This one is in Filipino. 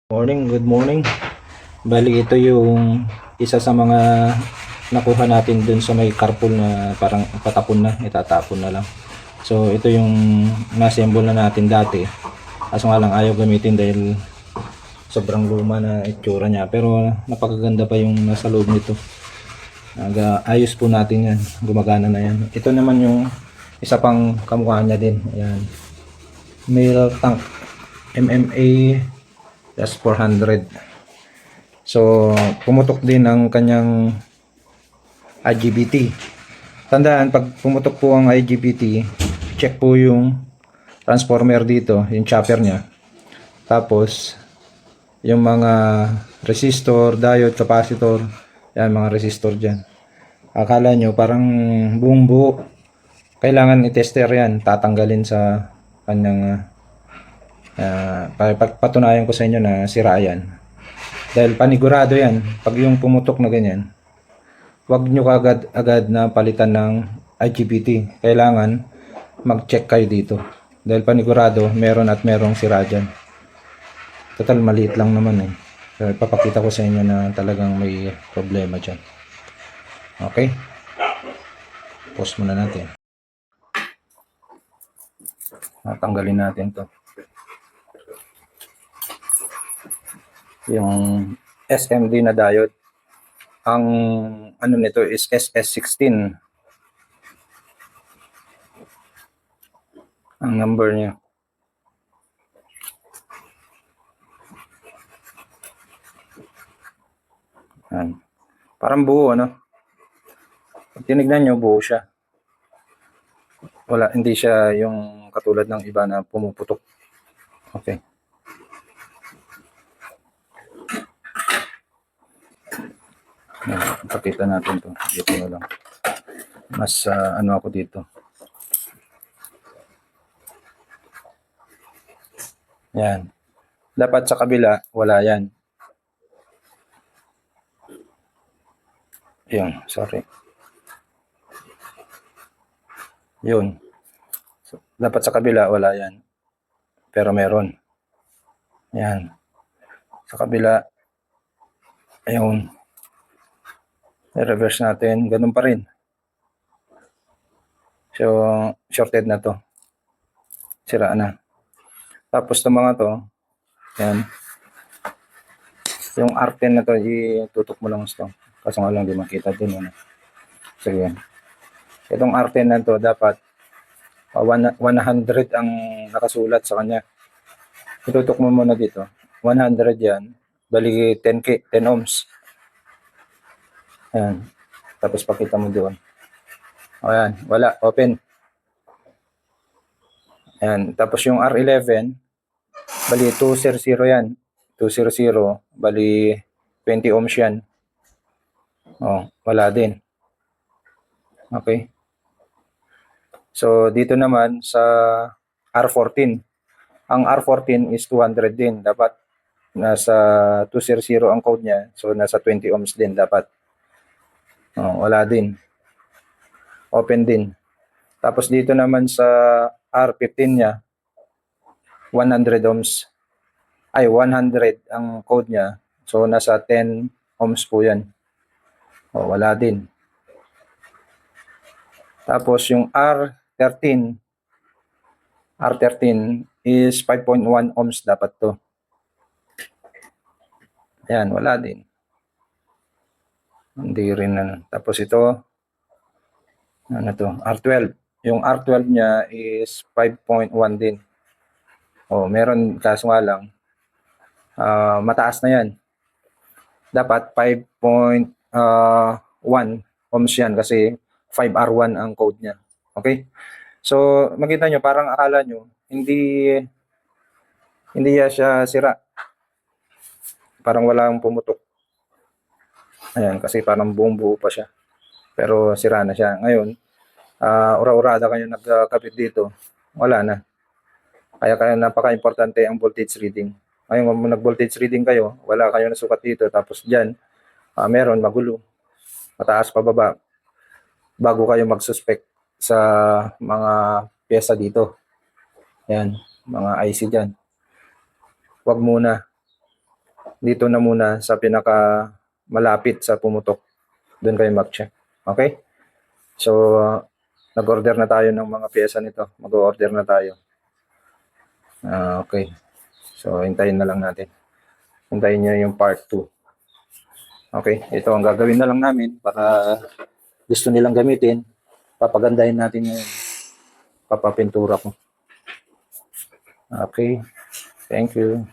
Morning, good morning. Bali ito yung isa sa mga nakuha natin dun sa may carpool na parang patapon na, itatapon na lang. So ito yung na-assemble na natin dati. Kaso nga lang ayaw gamitin dahil sobrang luma na itsura niya. Pero napakaganda pa yung nasa loob nito. Ayos po natin yan. Gumagana na yan. Ito naman yung isa pang kamukha niya din. Ayan. Mail tank MMA S400. So, pumutok din ang kanyang IGBT. Tandaan, pag pumutok po ang IGBT, check po yung transformer dito, yung chopper niya. Tapos, yung mga resistor, diode, capacitor, yan, mga resistor dyan. Akala nyo, parang buong buo. Kailangan i-tester yan, tatanggalin sa kanyang patunayan ko sa inyo na sira yan. Dahil panigurado yan, pag yung pumutok na ganyan, huwag nyo agad na palitan ng IGBT. Kailangan mag-check kayo dito. Dahil panigurado, meron at merong sira dyan. Total, maliit lang naman eh. So, ipapakita ko sa inyo na talagang may problema dyan. Okay? Pause muna natin. Tanggalin natin to. Yung SMD na diode. Ang ano nito is SS16. Ang number niya. Yan. Parang buo, ano? Pag tinignan nyo, buo siya. Wala, hindi siya yung katulad ng iba na pumuputok. Okay. Pakita natin to. Dito na lang. Mas ano ako dito. Yan. Dapat sa kabila, wala yan. Yun, sorry. Yun. So, dapat sa kabila, wala yan. Pero meron. Yan. Sa kabila, ayun. I-reverse natin. Ganun pa rin. So, shorted na to. Sira na. Tapos itong mga to, yan. Yung R10 na to, itutok mo lang ito. Kaso nga lang, di makita din. Ano. So, yan. Itong R10 na to, dapat 100 ang nakasulat sa kanya. Itutok mo muna dito. 100 yan. Bali 10 ohms. Ayan. Tapos pakita mo doon. Ayan. Wala. Open. Ayan. Tapos yung R11, bali 200 yan. 200, bali 20 ohms yan. Oh, wala din. Okay. So, dito naman sa R14. Ang R14 is 200 din. Dapat nasa 200 ang code niya. So, nasa 20 ohms din dapat. Oh, wala din. Open din. Tapos dito naman sa R15 niya, 100 ohms. Ay, 100 ang code niya. So, nasa 10 ohms po yan. Oh, wala din. Tapos yung R13 is 5.1 ohms dapat to. Ayan, wala din. Hindi rin na. Tapos ito, ano to, R12. Yung R12 niya is 5.1 din. Oh, meron kaso nga lang, mataas na yan. Dapat 5.1 ohms yan kasi 5R1 ang code niya. Okay? So, makita nyo, parang akala nyo, hindi siya sira. Parang walang pumutok. Ayan, kasi parang buong buo pa siya. Pero sira na siya. Ngayon, ura-urada kayo nagkapit dito, wala na. Kaya napaka-importante ang voltage reading. Ngayon, kung nag-voltage reading kayo, wala kayo nasukat dito, tapos dyan, meron, magulo. Mataas pa baba. Bago kayo mag-suspect sa mga pyesa dito. Yan, mga IC dyan. Huwag muna. dito na muna sa pinaka malapit sa pumutok. Doon kayo mag-check. Okay? So, nag-order na tayo ng mga pyesa nito. Mag-order na tayo. Okay. So, hintayin na lang natin. Hintayin nyo yung part 2. Okay. Ito ang gagawin na lang namin para gusto nilang gamitin. Papagandahin natin ngayon. Papapintura ko. Okay. Thank you.